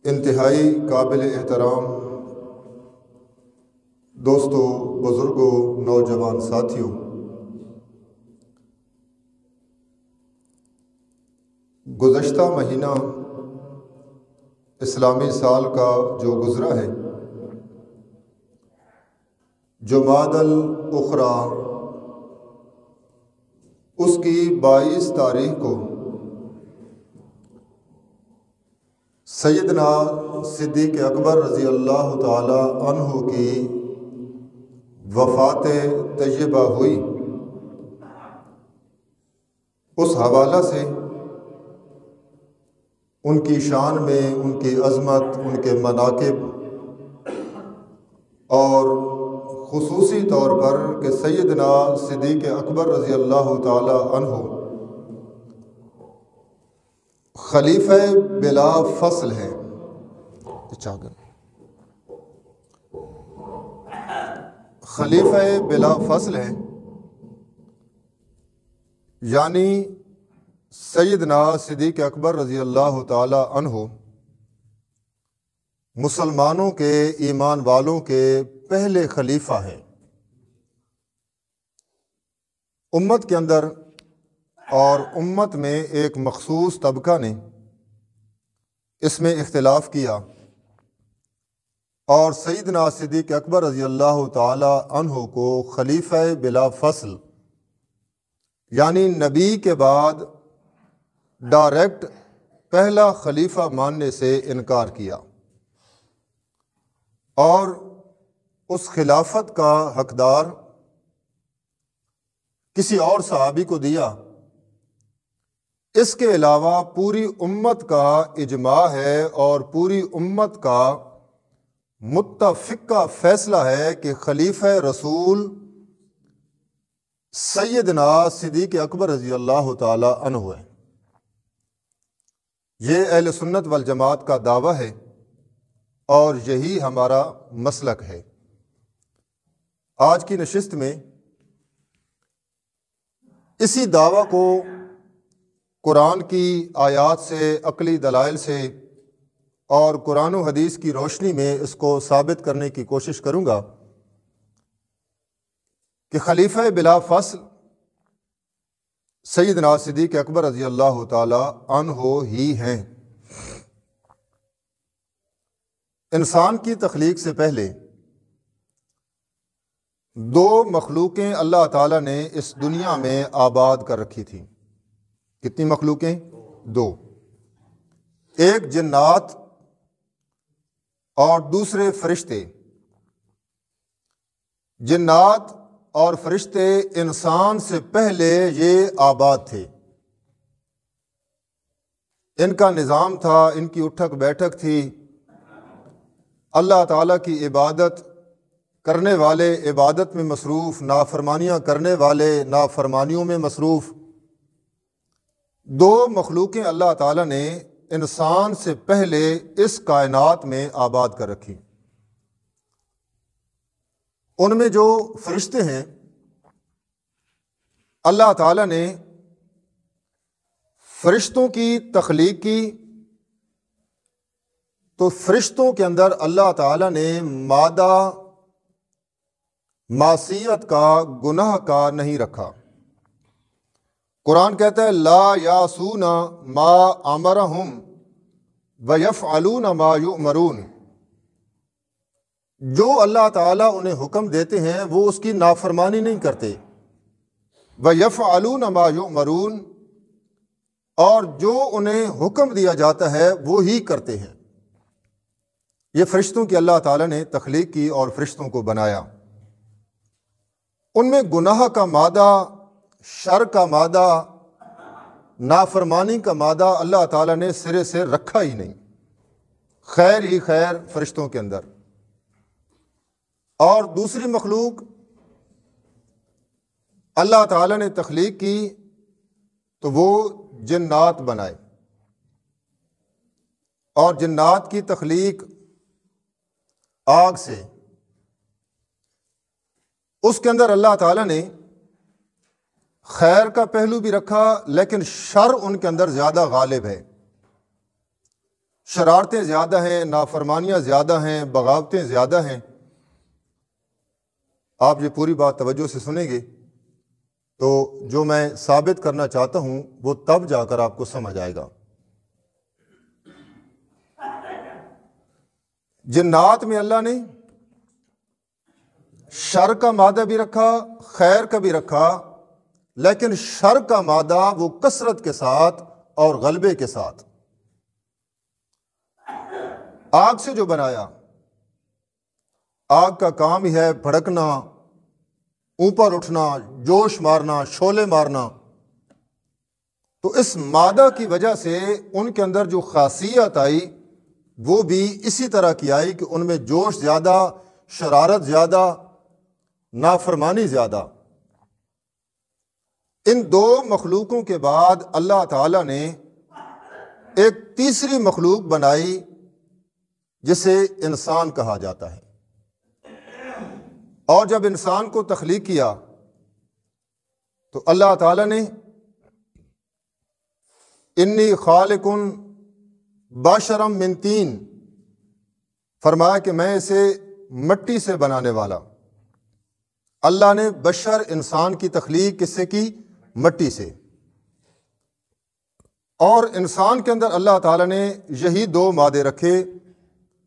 انتہائی قابل احترام دوستوں، بزرگوں، نوجوان ساتھیوں، گزشتہ مہینہ اسلامی سال کا جو گزرا ہے، جمادی الاخری، اس کی 22 تاریخ کو سیدنا صدیق اکبر رضی اللہ تعالی عنہ کی وفات طیبہ ہوئی۔ اس حوالہ سے ان کی شان میں، ان کی عظمت، ان کے مناقب اور خصوصی طور پر کہ سیدنا صدیق اکبر رضی اللہ تعالی عنہ خلیفہ بلا فصل ہے۔ خلیفہ بلا فصل ہے، یعنی سیدنا صدیق اکبر رضی اللہ تعالی عنہ مسلمانوں کے، ایمان والوں کے پہلے خلیفہ ہیں۔ امت کے اندر اور امت میں ایک مخصوص طبقہ نے اس میں اختلاف کیا اور سیدنا صدیق اکبر رضی اللہ تعالی عنہ کو خلیفہ بلا فصل، یعنی نبی کے بعد ڈائریکٹ پہلا خلیفہ ماننے سے انکار کیا اور اس خلافت کا حقدار کسی اور صحابی کو دیا۔ اس کے علاوہ پوری امت کا اجماع ہے اور پوری امت کا متفقہ فیصلہ ہے کہ خلیفہ رسول سیدنا صدیق اکبر رضی اللہ تعالی عنہ ہے۔ یہ اہل سنت والجماعت کا دعویٰ ہے اور یہی ہمارا مسلک ہے۔ آج کی نشست میں اسی دعویٰ کو قرآن کی آیات سے، عقلی دلائل سے اور قرآن و حدیث کی روشنی میں اس کو ثابت کرنے کی کوشش کروں گا کہ خلیفہ بلا فصل سیدنا صدیق اکبر رضی اللہ تعالی عنہ ہی ہیں۔ انسان کی تخلیق سے پہلے دو مخلوقیں اللہ تعالیٰ نے اس دنیا میں آباد کر رکھی تھیں۔ کتنی مخلوقیں؟ دو، ایک جنات اور دوسرے فرشتے۔ جنات اور فرشتے انسان سے پہلے یہ آباد تھے، ان کا نظام تھا، ان کی اٹھک بیٹھک تھی، اللہ تعالیٰ کی عبادت کرنے والے عبادت میں مصروف، نافرمانیاں کرنے والے نافرمانیوں میں مصروف۔ دو مخلوقیں اللہ تعالیٰ نے انسان سے پہلے اس کائنات میں آباد کر رکھی۔ ان میں جو فرشتے ہیں، اللہ تعالیٰ نے فرشتوں کی تخلیق کی تو فرشتوں کے اندر اللہ تعالیٰ نے مادہ معصیت کا، گناہ کا نہیں رکھا۔ قرآن کہتا ہے لا یعصون ما امرہم ویفعلون ما یؤمرون۔ جو اللہ تعالیٰ انہیں حکم دیتے ہیں وہ اس کی نافرمانی نہیں کرتے۔ ویفعلون ما یؤمرون، اور جو انہیں حکم دیا جاتا ہے وہی کرتے ہیں۔ یہ فرشتوں کی اللہ تعالیٰ نے تخلیق کی اور فرشتوں کو بنایا۔ ان میں گناہ کا مادہ، شر کا مادہ، نافرمانی کا مادہ اللہ تعالیٰ نے سرے سے رکھا ہی نہیں۔ خیر ہی خیر فرشتوں کے اندر۔ اور دوسری مخلوق اللہ تعالیٰ نے تخلیق کی تو وہ جنات بنائے، اور جنات کی تخلیق آگ سے، اس کے اندر اللہ تعالیٰ نے خیر کا پہلو بھی رکھا، لیکن شر ان کے اندر زیادہ غالب ہے۔ شرارتیں زیادہ ہیں، نافرمانیاں زیادہ ہیں، بغاوتیں زیادہ ہیں۔ آپ یہ پوری بات توجہ سے سنیں گے تو جو میں ثابت کرنا چاہتا ہوں وہ تب جا کر آپ کو سمجھ آئے گا۔ جنات میں اللہ نے شر کا مادہ بھی رکھا، خیر کا بھی رکھا، لیکن شر کا مادہ وہ کثرت کے ساتھ اور غلبے کے ساتھ۔ آگ سے جو بنایا، آگ کا کام ہی ہے بھڑکنا، اوپر اٹھنا، جوش مارنا، شعلے مارنا۔ تو اس مادہ کی وجہ سے ان کے اندر جو خاصیت آئی وہ بھی اسی طرح کی آئی کہ ان میں جوش زیادہ، شرارت زیادہ، نافرمانی زیادہ۔ ان دو مخلوقوں کے بعد اللہ تعالیٰ نے ایک تیسری مخلوق بنائی جسے انسان کہا جاتا ہے۔ اور جب انسان کو تخلیق کیا تو اللہ تعالیٰ نے انی خالق بشرا من طین فرمایا کہ میں اسے مٹی سے بنانے والا۔ اللہ نے بشر انسان کی تخلیق کس سے کی؟ مٹی سے۔ اور انسان کے اندر اللہ تعالیٰ نے یہی دو مادے رکھے،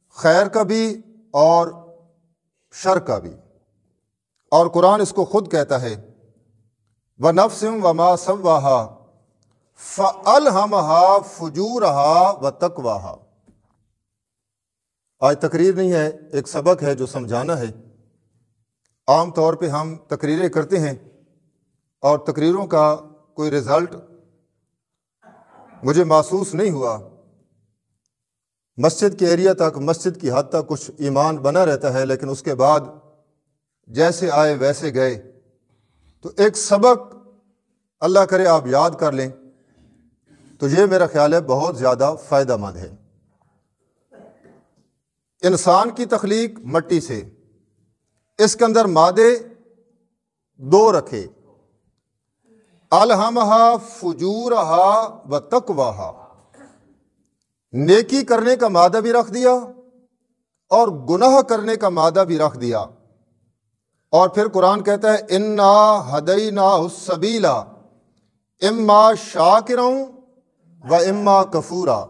خیر کا بھی اور شر کا بھی۔ اور قرآن اس کو خود کہتا ہے وَنَفْسٍ وَمَا سَوَّاهَا فَأَلْهَمَهَا فُجُورَهَا وَتَقْوَاهَا۔ آج تقریر نہیں ہے، ایک سبق ہے جو سمجھانا ہے۔ عام طور پہ ہم تقریریں کرتے ہیں اور تقریروں کا کوئی رزلٹ مجھے محسوس نہیں ہوا۔ مسجد کے ایریا تک، مسجد کی حد تک کچھ ایمان بنا رہتا ہے، لیکن اس کے بعد جیسے آئے ویسے گئے۔ تو ایک سبق اللہ کرے آپ یاد کر لیں تو یہ میرا خیال ہے بہت زیادہ فائدہ مند ہے۔ انسان کی تخلیق مٹی سے، اس کے اندر مادے دو رکھے، الہمہا فجورہا و تقواہا، نیکی کرنے کا مادہ بھی رکھ دیا اور گناہ کرنے کا مادہ بھی رکھ دیا۔ اور پھر قرآن کہتا ہے انا ہدیناہ السبیل اما شاکرا و اما کفورا،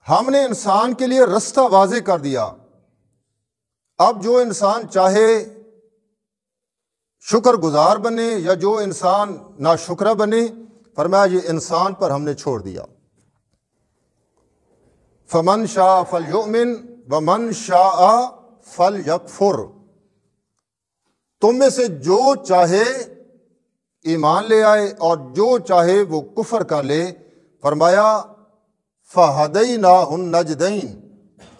ہم نے انسان کے لیے رستہ واضح کر دیا۔ اب جو انسان چاہے شکر گزار بنے یا جو انسان ناشکرہ بنے، فرمایا یہ انسان پر ہم نے چھوڑ دیا۔ فمن شاء فلیؤمن ومن شاء فلیکفر، تم میں سے جو چاہے ایمان لے آئے اور جو چاہے وہ کفر کر لے۔ فرمایا فہدیناہ النجدین،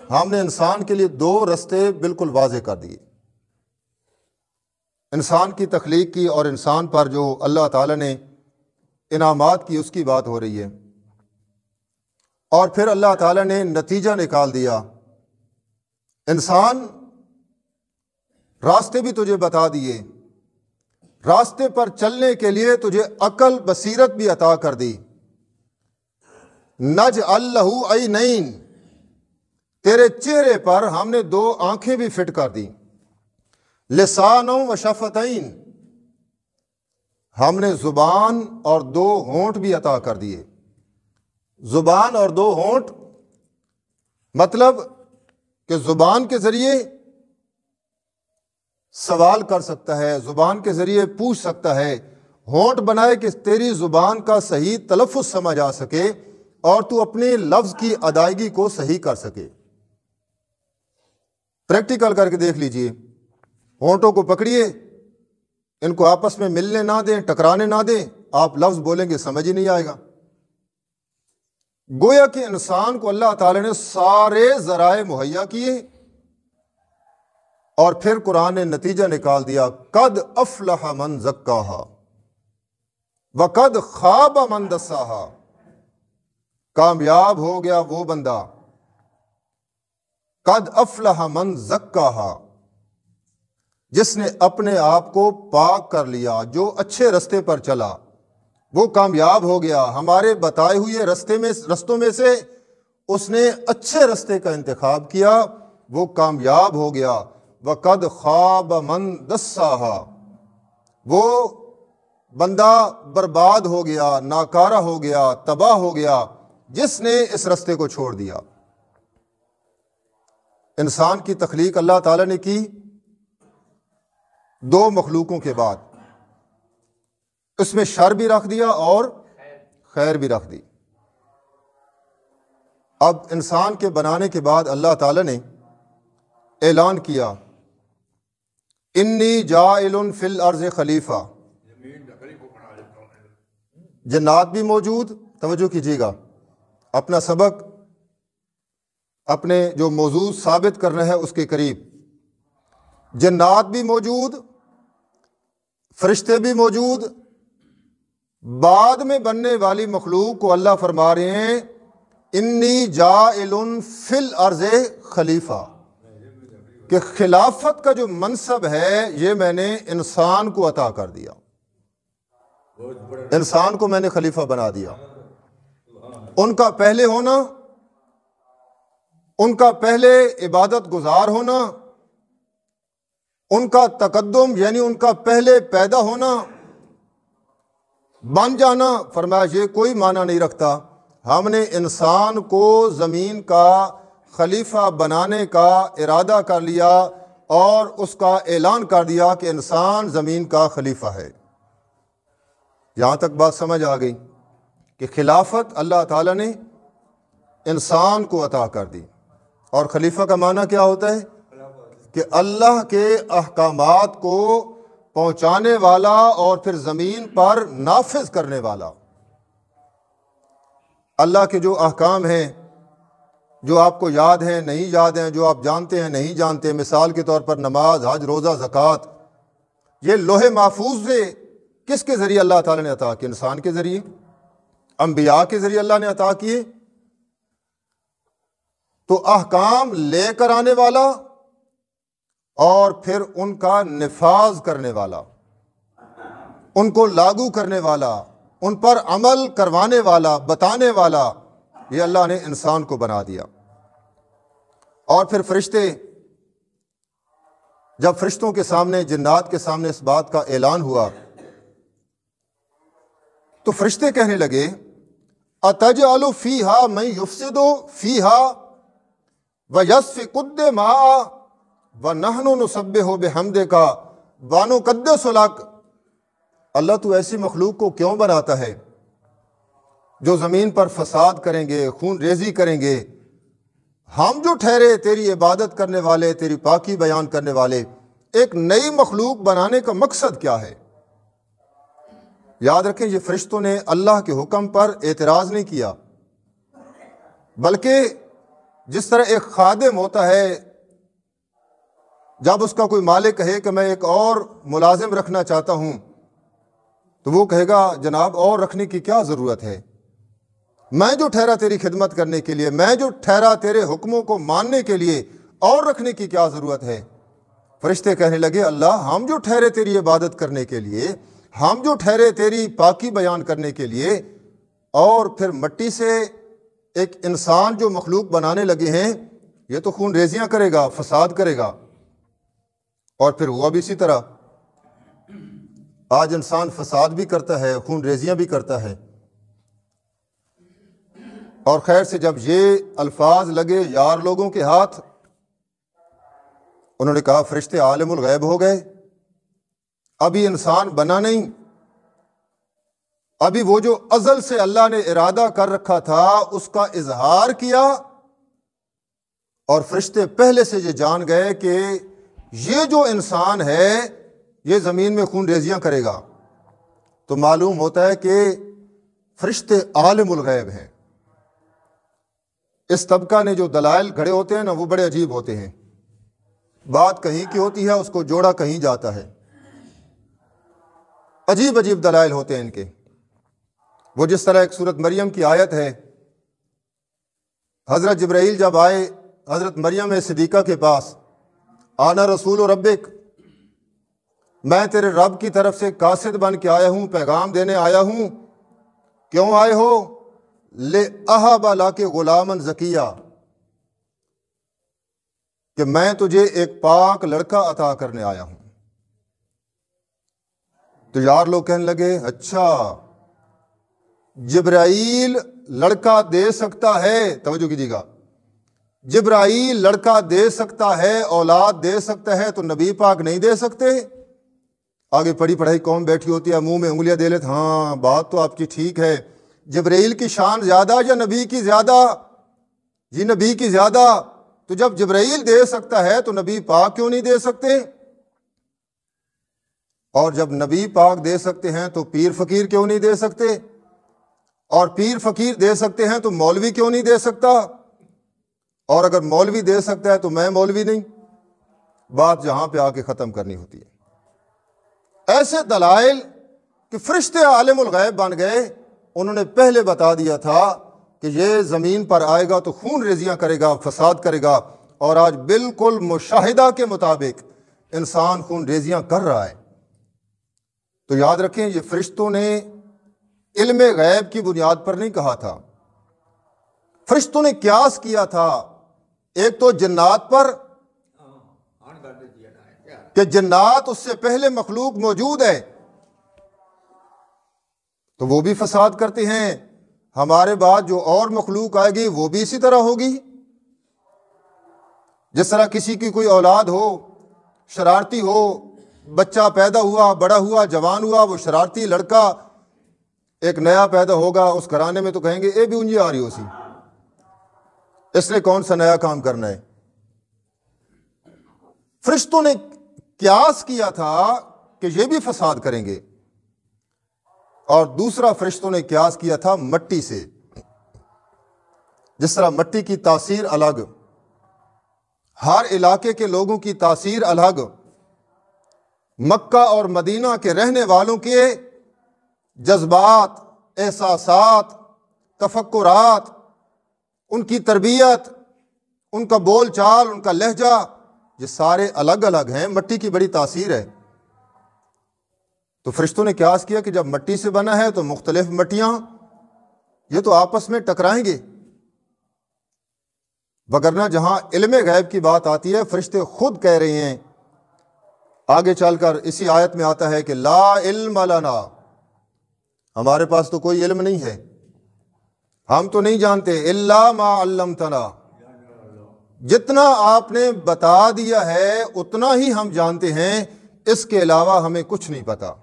ہم نے انسان کے لیے دو رستے بالکل واضح کر دیے۔ انسان کی تخلیق کی اور انسان پر جو اللہ تعالیٰ نے انعامات کی اس کی بات ہو رہی ہے۔ اور پھر اللہ تعالیٰ نے نتیجہ نکال دیا، انسان راستے بھی تجھے بتا دیے، راستے پر چلنے کے لیے تجھے عقل بصیرت بھی عطا کر دی۔ نجعل لہ عینین، تیرے چہرے پر ہم نے دو آنکھیں بھی فٹ کر دی۔ لسان و شفتین، ہم نے زبان اور دو ہونٹ بھی عطا کر دیے۔ زبان اور دو ہونٹ مطلب کہ زبان کے ذریعے سوال کر سکتا ہے، زبان کے ذریعے پوچھ سکتا ہے، ہونٹ بنائے کہ تیری زبان کا صحیح تلفظ سمجھ آ سکے اور تو اپنے لفظ کی ادائیگی کو صحیح کر سکے۔ پریکٹیکل کر کے دیکھ لیجئے، ہونٹوں کو پکڑیے، ان کو آپس میں ملنے نہ دیں، ٹکرانے نہ دیں، آپ لفظ بولیں گے سمجھ ہی نہیں آئے گا۔ گویا کہ انسان کو اللہ تعالی نے سارے ذرائع مہیا کیے اور پھر قرآن نے نتیجہ نکال دیا، قد افلح من زکاہا وقد خاب من دساہا، کامیاب ہو گیا وہ بندہ، قد افلح من زکاہا، جس نے اپنے آپ کو پاک کر لیا، جو اچھے رستے پر چلا وہ کامیاب ہو گیا۔ ہمارے بتائے ہوئے رستوں میں سے اس نے اچھے رستے کا انتخاب کیا، وہ کامیاب ہو گیا۔ وَقَدْ خَابَ مَنْ دَسَّاهَا، وہ بندہ برباد ہو گیا، ناکارہ ہو گیا، تباہ ہو گیا جس نے اس رستے کو چھوڑ دیا۔ انسان کی تخلیق اللہ تعالیٰ نے کی دو مخلوقوں کے بعد، اس میں شر بھی رکھ دیا اور خیر بھی رکھ دی۔ اب انسان کے بنانے کے بعد اللہ تعالیٰ نے اعلان کیا، انی جاعل فی الارض خلیفہ۔ جنات بھی موجود، توجہ کیجیے گا، اپنا سبق اپنے جو موضوع ثابت کرنا ہے اس کے قریب، جنات بھی موجود، فرشتے بھی موجود، بعد میں بننے والی مخلوق کو اللہ فرما رہے ہیں انی جاعل فی الارض خلیفہ، کہ خلافت کا جو منصب ہے یہ میں نے انسان کو عطا کر دیا، انسان کو میں نے خلیفہ بنا دیا۔ ان کا پہلے ہونا، ان کا پہلے عبادت گزار ہونا، ان کا تقدم یعنی ان کا پہلے پیدا ہونا، بن جانا، فرمایا یہ کوئی معنی نہیں رکھتا، ہم نے انسان کو زمین کا خلیفہ بنانے کا ارادہ کر لیا اور اس کا اعلان کر دیا کہ انسان زمین کا خلیفہ ہے۔ یہاں تک بات سمجھ آ گئی کہ خلافت اللہ تعالیٰ نے انسان کو عطا کر دی۔ اور خلیفہ کا معنی کیا ہوتا ہے؟ کہ اللہ کے احکامات کو پہنچانے والا اور پھر زمین پر نافذ کرنے والا۔ اللہ کے جو احکام ہیں، جو آپ کو یاد ہیں نہیں یاد ہیں، جو آپ جانتے ہیں نہیں جانتے، مثال کے طور پر نماز، حج، روزہ، زکوٰۃ، یہ لوح محفوظ سے کس کے ذریعے اللہ تعالیٰ نے عطا کیے؟ انسان کے ذریعے، انبیاء کے ذریعے اللہ نے عطا کیے۔ تو احکام لے کر آنے والا اور پھر ان کا نفاذ کرنے والا، ان کو لاگو کرنے والا، ان پر عمل کروانے والا، بتانے والا، یہ اللہ نے انسان کو بنا دیا۔ اور پھر فرشتے، جب فرشتوں کے سامنے، جنات کے سامنے اس بات کا اعلان ہوا تو فرشتے کہنے لگے اتجعل فیہا من یفسد فیہا ویسفک الدماء ونحن نسبح بحمدک ونقدس لک۔ اللہ تو ایسی مخلوق کو کیوں بناتا ہے جو زمین پر فساد کریں گے، خون ریزی کریں گے؟ ہم جو ٹھہرے تیری عبادت کرنے والے، تیری پاکی بیان کرنے والے، ایک نئی مخلوق بنانے کا مقصد کیا ہے؟ یاد رکھیں، یہ فرشتوں نے اللہ کے حکم پر اعتراض نہیں کیا، بلکہ جس طرح ایک خادم ہوتا ہے جب اس کا کوئی مالک کہے کہ میں ایک اور ملازم رکھنا چاہتا ہوں تو وہ کہے گا جناب اور رکھنے کی کیا ضرورت ہے، میں جو ٹھہرا تیری خدمت کرنے کے لیے، میں جو ٹھہرا تیرے حکموں کو ماننے کے لیے، اور رکھنے کی کیا ضرورت ہے؟ فرشتے کہنے لگے اللہ ہم جو ٹھہرے تیری عبادت کرنے کے لیے، ہم جو ٹھہرے تیری پاکی بیان کرنے کے لیے، اور پھر مٹی سے ایک انسان جو مخلوق بنانے لگے ہیں، یہ تو خون ریزیاں کرے گا، فساد کرے گا۔ اور پھر ہوا بھی اسی طرح، آج انسان فساد بھی کرتا ہے، خون ریزیاں بھی کرتا ہے۔ اور خیر سے جب یہ الفاظ لگے یار لوگوں کے ہاتھ، انہوں نے کہا فرشتے عالم الغیب ہو گئے، ابھی انسان بنا نہیں، ابھی وہ جو ازل سے اللہ نے ارادہ کر رکھا تھا اس کا اظہار کیا، اور فرشتے پہلے سے یہ جان گئے کہ یہ جو انسان ہے یہ زمین میں خون ریزیاں کرے گا۔ تو معلوم ہوتا ہے کہ فرشتے عالم الغیب ہیں۔ اس طبقہ نے جو دلائل گھڑے ہوتے ہیں نا، وہ بڑے عجیب ہوتے ہیں، بات کہیں کی ہوتی ہے اس کو جوڑا کہیں جاتا ہے، عجیب عجیب دلائل ہوتے ہیں ان کے۔ وہ جس طرح ایک سورۃ مریم کی آیت ہے، حضرت جبرائیل جب آئے حضرت مریم صدیقہ کے پاس، آنا رسول ربک، میں تیرے رب کی طرف سے قاصد بن کے آیا ہوں، پیغام دینے آیا ہوں۔ کیوں آئے ہو؟ لِأَهَبَ لَكَ غُلَامًا زَكِيًّا، کہ میں تجھے ایک پاک لڑکا عطا کرنے آیا ہوں۔ تو یار لوگ کہنے لگے اچھا جبرائیل لڑکا دے سکتا ہے، توجہ کیجیے گا، جبرائیل لڑکا دے سکتا ہے، اولاد دے سکتا ہے، تو نبی پاک نہیں دے سکتے؟ آگے پڑھی پڑھائی قوم بیٹھی ہوتی ہے، منہ میں انگلیاں دے لیتے، ہاں بات تو آپ کی ٹھیک ہے، جبرائیل کی شان زیادہ یا نبی کی زیادہ؟ جی نبی کی زیادہ۔ تو جب جبرائیل دے سکتا ہے تو نبی پاک کیوں نہیں دے سکتے؟ اور جب نبی پاک دے سکتے ہیں تو پیر فقیر کیوں نہیں دے سکتے؟ اور پیر فقیر دے سکتے ہیں تو مولوی کیوں نہیں دے سکتا؟ اور اگر مولوی دے سکتا ہے تو میں مولوی نہیں؟ بات جہاں پہ آ کے ختم کرنی ہوتی ہے۔ ایسے دلائل کہ فرشتے عالم الغیب بن گئے، انہوں نے پہلے بتا دیا تھا کہ یہ زمین پر آئے گا تو خون ریزیاں کرے گا، فساد کرے گا، اور آج بالکل مشاہدہ کے مطابق انسان خون ریزیاں کر رہا ہے۔ تو یاد رکھیں یہ فرشتوں نے علم غیب کی بنیاد پر نہیں کہا تھا، فرشتوں نے قیاس کیا تھا ایک تو جنات پر کہ جنات اس سے پہلے مخلوق موجود ہے تو وہ بھی فساد کرتے ہیں، ہمارے بعد جو اور مخلوق آئے گی وہ بھی اسی طرح ہوگی۔ جس طرح کسی کی کوئی اولاد ہو، شرارتی ہو، بچہ پیدا ہوا، بڑا ہوا، جوان ہوا، وہ شرارتی لڑکا ایک نیا پیدا ہوگا اس گھرانے میں، تو کہیں گے اے بھی انجی آ رہی ہو سی، اس نے کون سا نیا کام کرنا ہے۔ فرشتوں نے قیاس کیا تھا کہ یہ بھی فساد کریں گے، اور دوسرا فرشتوں نے قیاس کیا تھا مٹی سے۔ جس طرح مٹی کی تاثیر الگ، ہر علاقے کے لوگوں کی تاثیر الگ، مکہ اور مدینہ کے رہنے والوں کے جذبات، احساسات، تفکرات، ان کی تربیت، ان کا بول چال، ان کا لہجہ، یہ سارے الگ الگ ہیں، مٹی کی بڑی تاثیر ہے۔ تو فرشتوں نے قیاس کیا کہ جب مٹی سے بنا ہے تو مختلف مٹیاں یہ تو آپس میں ٹکرائیں گے، وگرنہ جہاں علم غیب کی بات آتی ہے فرشتے خود کہہ رہے ہیں، آگے چل کر اسی آیت میں آتا ہے کہ لا علم لنا، ہمارے پاس تو کوئی علم نہیں ہے، ہم تو نہیں جانتے، الا ما علمتنا، جتنا آپ نے بتا دیا ہے اتنا ہی ہم جانتے ہیں، اس کے علاوہ ہمیں کچھ نہیں پتا۔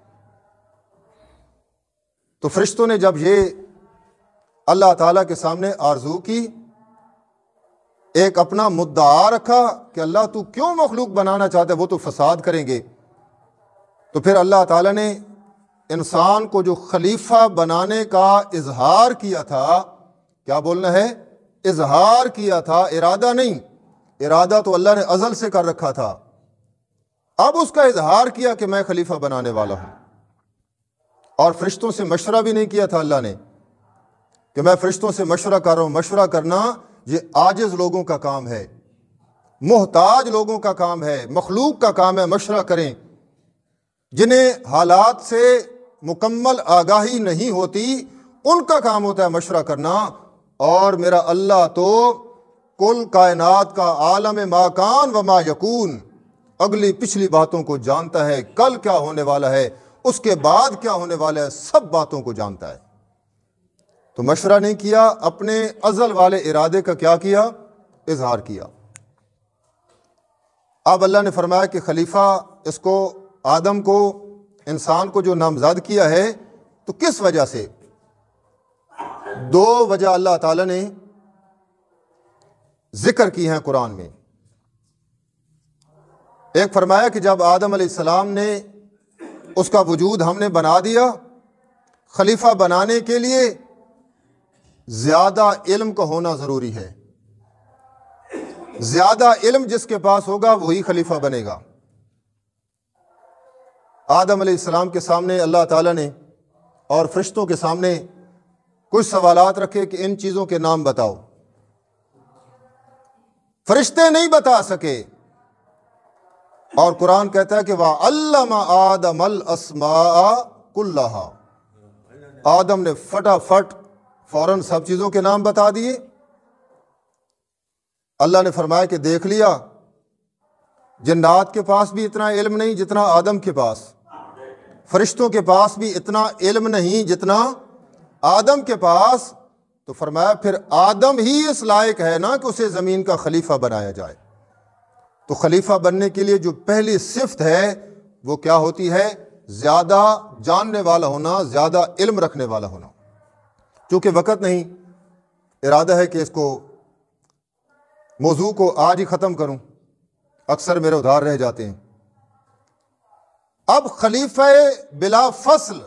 تو فرشتوں نے جب یہ اللہ تعالیٰ کے سامنے آرزو کی، ایک اپنا مدعا رکھا کہ اللہ تو کیوں مخلوق بنانا چاہتا ہے، وہ تو فساد کریں گے، تو پھر اللہ تعالیٰ نے انسان کو جو خلیفہ بنانے کا اظہار کیا تھا، کیا بولنا ہے، اظہار کیا تھا، ارادہ نہیں، ارادہ تو اللہ نے ازل سے کر رکھا تھا، اب اس کا اظہار کیا کہ میں خلیفہ بنانے والا ہوں۔ اور فرشتوں سے مشورہ بھی نہیں کیا تھا اللہ نے کہ میں فرشتوں سے مشورہ کر رہا ہوں، مشورہ کرنا یہ عاجز لوگوں کا کام ہے، محتاج لوگوں کا کام ہے، مخلوق کا کام ہے مشورہ کریں، جنہیں حالات سے مکمل آگاہی نہیں ہوتی ان کا کام ہوتا ہے مشورہ کرنا۔ اور میرا اللہ تو کل کائنات کا عالم ما کان و ما یکون، اگلی پچھلی باتوں کو جانتا ہے، کل کیا ہونے والا ہے، اس کے بعد کیا ہونے والا ہے، سب باتوں کو جانتا ہے۔ تو مشورہ نہیں کیا، اپنے ازل والے ارادے کا کیا کیا، اظہار کیا۔ اب اللہ نے فرمایا کہ خلیفہ اس کو، آدم کو، انسان کو جو نامزد کیا ہے، تو کس وجہ سے؟ دو وجہ اللہ تعالیٰ نے ذکر کی ہیں قرآن میں۔ ایک فرمایا کہ جب آدم علیہ السلام نے اس کا وجود ہم نے بنا دیا، خلیفہ بنانے کے لیے زیادہ علم کا ہونا ضروری ہے، زیادہ علم جس کے پاس ہوگا وہی خلیفہ بنے گا۔ آدم علیہ السلام کے سامنے اللہ تعالیٰ نے اور فرشتوں کے سامنے کچھ سوالات رکھے کہ ان چیزوں کے نام بتاؤ، فرشتے نہیں بتا سکے، اور قرآن کہتا ہے کہ وَعَلَّمَ آدَمَ الْأَسْمَاءَ كُلَّهَا، آدم نے فٹافٹ فوراً سب چیزوں کے نام بتا دیے۔ اللہ نے فرمایا کہ دیکھ لیا جنات کے پاس بھی اتنا علم نہیں جتنا آدم کے پاس، فرشتوں کے پاس بھی اتنا علم نہیں جتنا آدم کے پاس، تو فرمایا پھر آدم ہی اس لائق ہے نا کہ اسے زمین کا خلیفہ بنایا جائے۔ تو خلیفہ بننے کے لیے جو پہلی صفت ہے وہ کیا ہوتی ہے؟ زیادہ جاننے والا ہونا، زیادہ علم رکھنے والا ہونا۔ چونکہ وقت نہیں، ارادہ ہے کہ اس کو موضوع کو آج ہی ختم کروں، اکثر میرے ادھار رہ جاتے ہیں۔ اب خلیفہ بلا فصل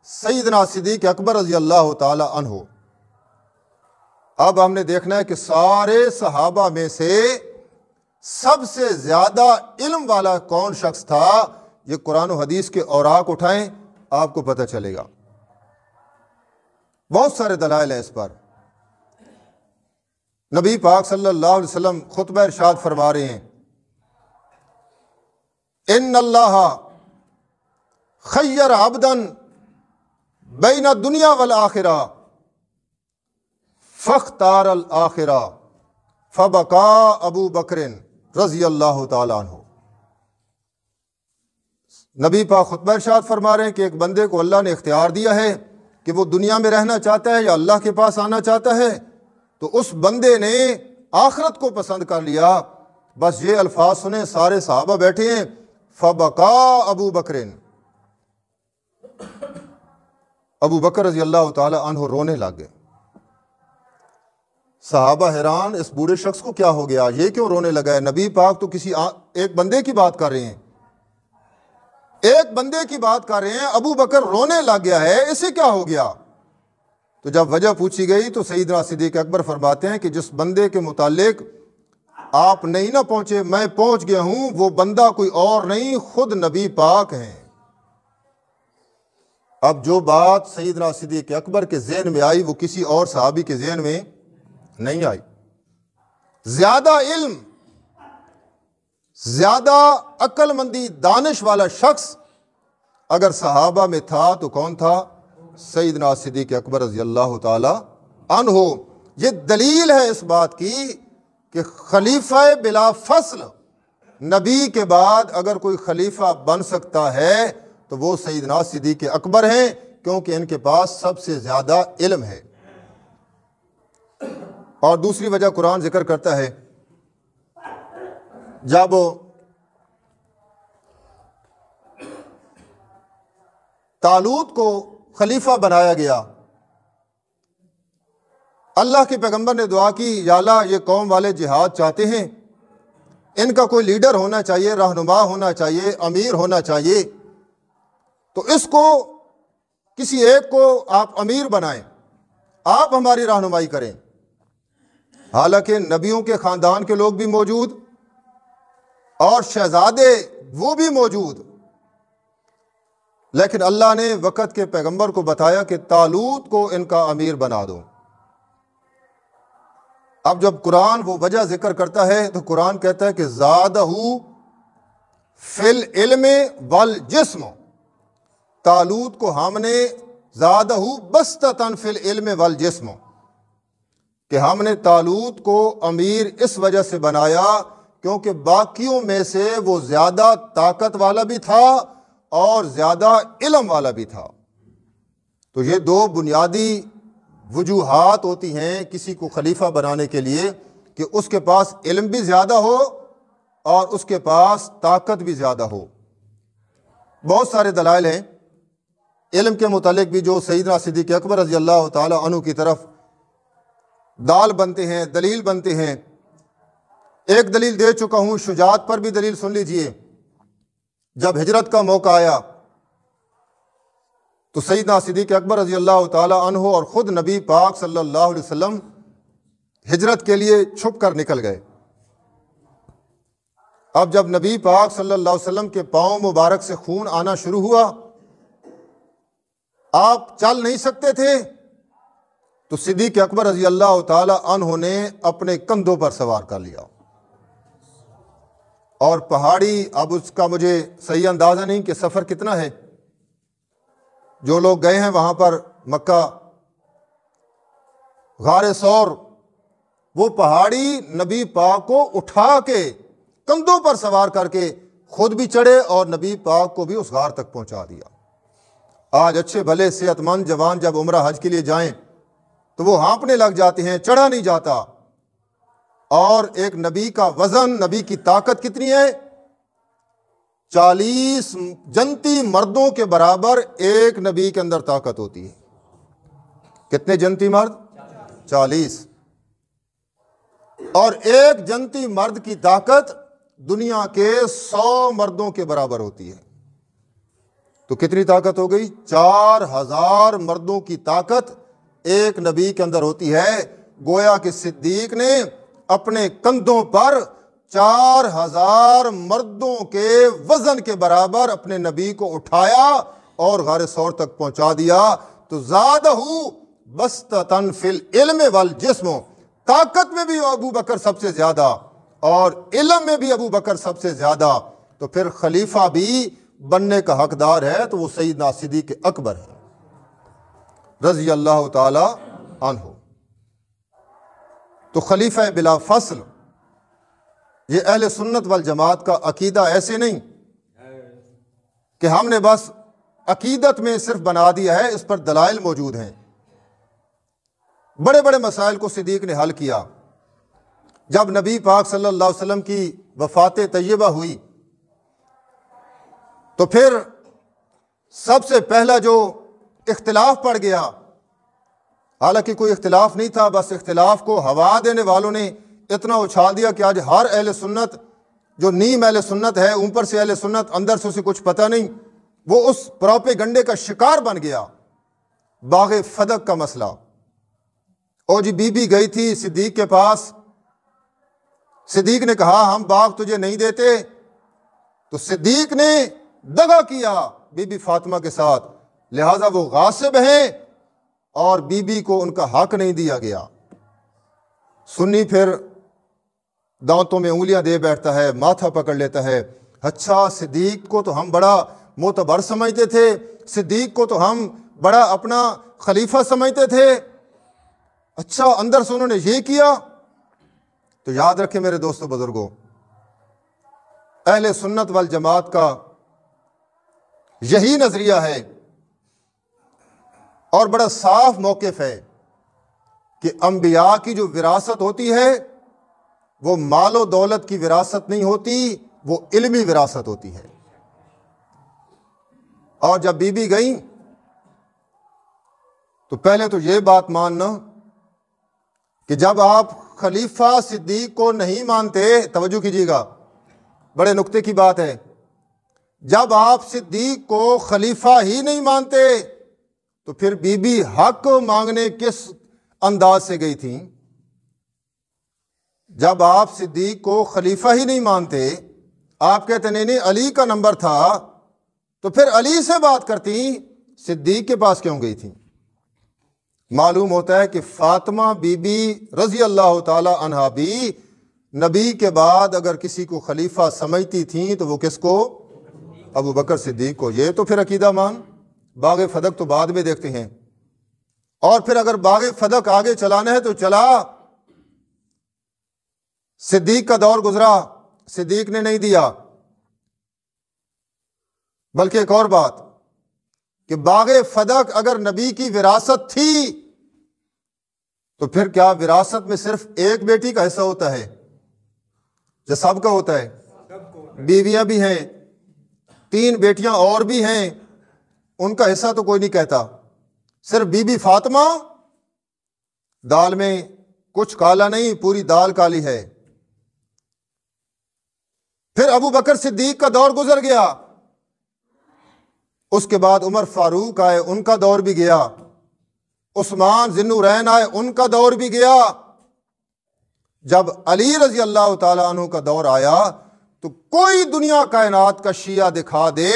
سیدنا صدیق اکبر رضی اللہ تعالی عنہ، اب ہم نے دیکھنا ہے کہ سارے صحابہ میں سے سب سے زیادہ علم والا کون شخص تھا۔ یہ قرآن و حدیث کے اوراق اٹھائیں، آپ کو پتہ چلے گا۔ بہت سارے دلائل ہیں اس پر۔ نبی پاک صلی اللہ علیہ وسلم خطبہ ارشاد فرما رہے ہیں، ان اللہ خیر عبدا بین الدنیا والآخرہ فاختار الآخرہ فبکا ابو بکر رضی اللہ تعالیٰ عنہ۔ نبی پاک خطبہ ارشاد فرما رہے ہیں کہ ایک بندے کو اللہ نے اختیار دیا ہے کہ وہ دنیا میں رہنا چاہتا ہے یا اللہ کے پاس آنا چاہتا ہے، تو اس بندے نے آخرت کو پسند کر لیا۔ بس یہ الفاظ سنیں، سارے صحابہ بیٹھے ہیں، فبکا ابو بکر، ابو بکر رضی اللہ تعالی عنہ رونے لگ گئے۔ صحابہ حیران، اس بوڑھے شخص کو کیا ہو گیا، یہ کیوں رونے لگا ہے؟ نبی پاک تو کسی ایک بندے کی بات کر رہے ہیں، ایک بندے کی بات کر رہے ہیں، ابو بکر رونے لگ گیا ہے، اسے کیا ہو گیا؟ تو جب وجہ پوچھی گئی تو سیدنا صدیق اکبر فرماتے ہیں کہ جس بندے کے متعلق آپ نہیں نہ پہنچے، میں پہنچ گیا ہوں، وہ بندہ کوئی اور نہیں، خود نبی پاک ہیں۔ اب جو بات سیدنا صدیق اکبر کے ذہن میں آئی وہ کسی اور صحابی کے ذہن میں نہیں آئی۔ زیادہ علم، زیادہ عقل مندی، دانش والا شخص اگر صحابہ میں تھا تو کون تھا؟ سیدنا صدیق اکبر رضی اللہ تعالی عنہ۔ یہ دلیل ہے اس بات کی کہ خلیفہ بلا فصل، نبی کے بعد اگر کوئی خلیفہ بن سکتا ہے تو وہ سیدنا صدیق اکبر ہیں، کیونکہ ان کے پاس سب سے زیادہ علم ہے۔ اور دوسری وجہ قرآن ذکر کرتا ہے، جب طالوت کو خلیفہ بنایا گیا، اللہ کے پیغمبر نے دعا کی، یا اللہ یہ قوم والے جہاد چاہتے ہیں، ان کا کوئی لیڈر ہونا چاہیے، رہنما ہونا چاہیے، امیر ہونا چاہیے، تو اس کو کسی ایک کو آپ امیر بنائیں، آپ ہماری رہنمائی کریں۔ حالانکہ نبیوں کے خاندان کے لوگ بھی موجود اور شہزادے وہ بھی موجود، لیکن اللہ نے وقت کے پیغمبر کو بتایا کہ طالوت کو ان کا امیر بنا دو۔ اب جب قرآن وہ وجہ ذکر کرتا ہے تو قرآن کہتا ہے کہ زادہ فی العلم والجسم، طالوت کو ہم نے زادہ بسطۃ فی العلم والجسم، کہ ہم نے طالوت کو امیر اس وجہ سے بنایا کیونکہ باقیوں میں سے وہ زیادہ طاقت والا بھی تھا اور زیادہ علم والا بھی تھا۔ تو یہ دو بنیادی وجوہات ہوتی ہیں کسی کو خلیفہ بنانے کے لیے، کہ اس کے پاس علم بھی زیادہ ہو اور اس کے پاس طاقت بھی زیادہ ہو۔ بہت سارے دلائل ہیں علم کے متعلق بھی جو سیدنا صدیق اکبر رضی اللہ تعالی عنہ کی طرف دال بنتے ہیں، دلیل بنتے ہیں۔ ایک دلیل دے چکا ہوں، شجاعت پر بھی دلیل سن لیجئے۔ جب ہجرت کا موقع آیا تو سیدنا صدیق اکبر رضی اللہ تعالی عنہ اور خود نبی پاک صلی اللہ علیہ وسلم ہجرت کے لیے چھپ کر نکل گئے۔ اب جب نبی پاک صلی اللہ علیہ وسلم کے پاؤں مبارک سے خون آنا شروع ہوا، آپ چل نہیں سکتے تھے، تو صدیق اکبر رضی اللہ تعالی عنہ نے اپنے کندھوں پر سوار کر لیا، اور پہاڑی، اب اس کا مجھے صحیح اندازہ نہیں کہ سفر کتنا ہے، جو لوگ گئے ہیں وہاں پر مکہ غار ثور، وہ پہاڑی نبی پاک کو اٹھا کے کندھوں پر سوار کر کے خود بھی چڑھے اور نبی پاک کو بھی اس غار تک پہنچا دیا۔ آج اچھے بھلے صحت مند جوان جب عمرہ حج کے لیے جائیں تو وہ ہانپنے لگ جاتے ہیں، چڑھا نہیں جاتا۔ اور ایک نبی کا وزن، نبی کی طاقت کتنی ہے؟ 40 جنتی مردوں کے برابر ایک نبی کے اندر طاقت ہوتی ہے۔ کتنے جنتی مرد؟ 40۔ اور ایک جنتی مرد کی طاقت دنیا کے 100 مردوں کے برابر ہوتی ہے۔ تو کتنی طاقت ہو گئی؟ 4000 مردوں کی طاقت ایک نبی کے اندر ہوتی ہے۔ گویا کہ صدیق نے اپنے کندھوں پر 4000 مردوں کے وزن کے برابر اپنے نبی کو اٹھایا اور غار ثور تک پہنچا دیا۔ تو زادہ بسطۃ فی العلم والجسم، طاقت میں بھی ابو بکر سب سے زیادہ اور علم میں بھی ابو بکر سب سے زیادہ، تو پھر خلیفہ بھی بننے کا حقدار ہے تو وہ سیدنا صدیق اکبر ہے رضی اللہ تعالی عنہ۔ تو خلیفہ بلا فصل، یہ اہل سنت والجماعت کا عقیدہ ایسے نہیں کہ ہم نے بس عقیدت میں صرف بنا دیا ہے، اس پر دلائل موجود ہیں۔ بڑے بڑے مسائل کو صدیق نے حل کیا۔ جب نبی پاک صلی اللہ علیہ وسلم کی وفات طیبہ ہوئی تو پھر سب سے پہلا جو اختلاف پڑ گیا، حالانکہ کوئی اختلاف نہیں تھا، بس اختلاف کو ہوا دینے والوں نے اتنا اچھال دیا کہ آج ہر اہل سنت جو نیم اہل سنت ہے، اوپر سے اہل سنت اندر سے اسے کچھ پتہ نہیں، وہ اس پروپیگنڈے کا شکار بن گیا۔ باغ فدق کا مسئلہ، اور جی بی بی گئی تھی صدیق کے پاس، صدیق نے کہا ہم باغ تجھے نہیں دیتے، تو صدیق نے دغا کیا بی بی فاطمہ کے ساتھ، لہٰذا وہ غاصب ہیں اور بی بی کو ان کا حق نہیں دیا گیا۔ سنی پھر دانتوں میں انگلیاں دے بیٹھتا ہے، ماتھا پکڑ لیتا ہے، اچھا صدیق کو تو ہم بڑا معتبر سمجھتے تھے، صدیق کو تو ہم بڑا اپنا خلیفہ سمجھتے تھے، اچھا اندر سے انہوں نے یہ کیا۔ تو یاد رکھیں میرے دوستو بزرگوں، اہل سنت والجماعت کا یہی نظریہ ہے اور بڑا صاف موقف ہے کہ انبیاء کی جو وراثت ہوتی ہے وہ مال و دولت کی وراثت نہیں ہوتی، وہ علمی وراثت ہوتی ہے۔ اور جب بی بی گئیں تو پہلے تو یہ بات ماننا کہ جب آپ خلیفہ صدیق کو نہیں مانتے، توجہ کیجیے گا، بڑے نکتے کی بات ہے، جب آپ صدیق کو خلیفہ ہی نہیں مانتے تو پھر بی بی حق مانگنے کس انداز سے گئی تھیں؟ جب آپ صدیق کو خلیفہ ہی نہیں مانتے، آپ کہتے نہیں علی کا نمبر تھا، تو پھر علی سے بات کرتی، صدیق کے پاس کیوں گئی تھیں؟ معلوم ہوتا ہے کہ فاطمہ بی بی رضی اللہ تعالی عنہا بھی نبی کے بعد اگر کسی کو خلیفہ سمجھتی تھیں تو وہ کس کو؟ ابو بکر صدیق کو۔ یہ تو پھر عقیدہ مان، باغ فدق تو بعد میں دیکھتے ہیں۔ اور پھر اگر باغ فدق آگے چلانا ہے تو چلا، صدیق کا دور گزرا، صدیق نے نہیں دیا۔ بلکہ ایک اور بات کہ باغ فدق اگر نبی کی وراثت تھی تو پھر کیا وراثت میں صرف ایک بیٹی کا حصہ ہوتا ہے جو سب کا ہوتا ہے؟ بیویاں بھی ہیں، 3 بیٹیاں اور بھی ہیں، ان کا حصہ تو کوئی نہیں کہتا، صرف بی بی فاطمہ دال میں کچھ کالا نہیں، پوری دال کالی ہے۔ پھر ابو بکر صدیق کا دور گزر گیا، اس کے بعد عمر فاروق آئے، ان کا دور بھی گیا، عثمان ذی النورین آئے، ان کا دور بھی گیا۔ جب علی رضی اللہ تعالیٰ عنہ کا دور آیا تو کوئی دنیا کائنات کا شیعہ دکھا دے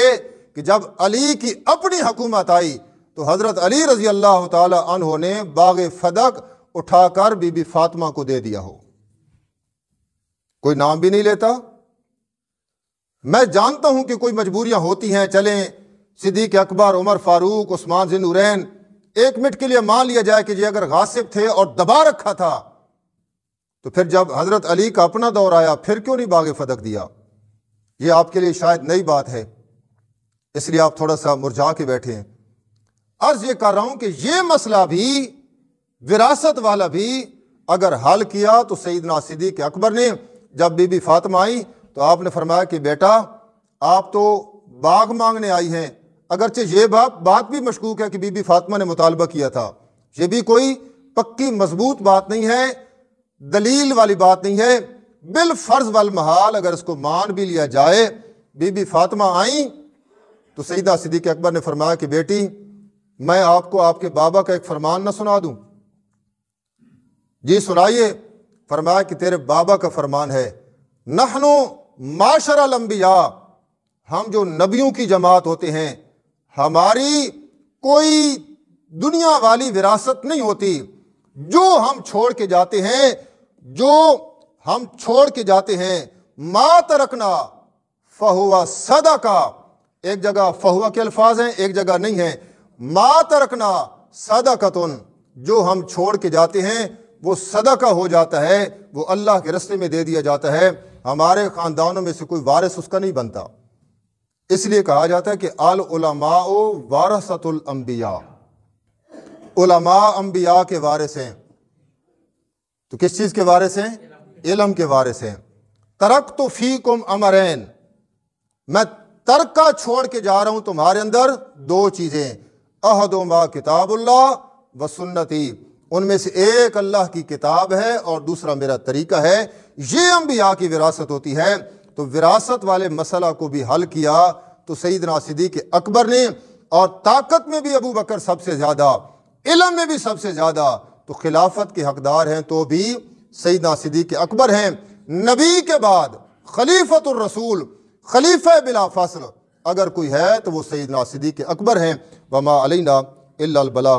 کہ جب علی کی اپنی حکومت آئی تو حضرت علی رضی اللہ تعالیٰ عنہ نے باغ فدق اٹھا کر بی بی فاطمہ کو دے دیا ہو۔ کوئی نام بھی نہیں لیتا۔ میں جانتا ہوں کہ کوئی مجبوریاں ہوتی ہیں، چلیں صدیق اکبر، عمر فاروق، عثمان ذی النورین ایک منٹ کے لیے مان لیا جائے کہ یہ اگر غاصب تھے اور دبا رکھا تھا تو پھر جب حضرت علی کا اپنا دور آیا پھر کیوں نہیں باغ فتح دیا؟ یہ آپ کے لیے شاید نئی بات ہے، اس لیے آپ تھوڑا سا مرجھا کے بیٹھے ہیں۔ عرض یہ کر رہا ہوں کہ یہ مسئلہ بھی، وراثت والا بھی اگر حل کیا تو سیدنا صدیق اکبر نے جب بی بی فاطمہ آئی تو آپ نے فرمایا کہ بیٹا آپ تو باغ مانگنے آئی ہیں، اگرچہ یہ بات بھی مشکوک ہے کہ بی بی فاطمہ نے مطالبہ کیا تھا، یہ بھی کوئی پکی مضبوط بات نہیں ہے، دلیل والی بات نہیں ہے، بالفرض والمحال اگر اس کو مان بھی لیا جائے بی بی فاطمہ آئیں تو سیدنا صدیق اکبر نے فرمایا کہ بیٹی میں آپ کو آپ کے بابا کا ایک فرمان نہ سنا دوں؟ جی سنائیے۔ فرمایا کہ تیرے بابا کا فرمان ہے، نحنو معاشر الانبیاء، ہم جو نبیوں کی جماعت ہوتے ہیں ہماری کوئی دنیا والی وراثت نہیں ہوتی، جو ہم چھوڑ کے جاتے ہیں ما ترکنا فہو صدقہ، ایک جگہ فہو کے الفاظ ہیں ایک جگہ نہیں ہیں، ما ترکنا صدقۃ، جو ہم چھوڑ کے جاتے ہیں وہ صدقہ ہو جاتا ہے، وہ اللہ کے راستے میں دے دیا جاتا ہے، ہمارے خاندانوں میں سے کوئی وارث اس کا نہیں بنتا۔ اس لیے کہا جاتا ہے کہ العلماء ورثۃ الانبیاء، علماء انبیاء کے وارث ہیں۔ تو کس چیز کے وارث ہیں؟ علم کے وارث ہیں۔ ترکت فیکم امرین، میں ترکہ چھوڑ کے جا رہا ہوں تمہارے اندر دو چیزیں، احدہما کتاب اللہ و سنتی، ان میں سے ایک اللہ کی کتاب ہے اور دوسرا میرا طریقہ ہے۔ یہ انبیاء کی وراثت ہوتی ہے۔ تو وراثت والے مسئلہ کو بھی حل کیا تو سیدنا صدیق اکبر نے، اور طاقت میں بھی ابو بکر سب سے زیادہ، علم میں بھی سب سے زیادہ، تو خلافت کے حقدار ہیں تو بھی سیدنا صدیق اکبر ہیں۔ نبی کے بعد خلیفۃ الرسول، خلیفہ بلا فاصل اگر کوئی ہے تو وہ سیدنا صدیق اکبر ہیں۔ وما علینا الا البلاغ۔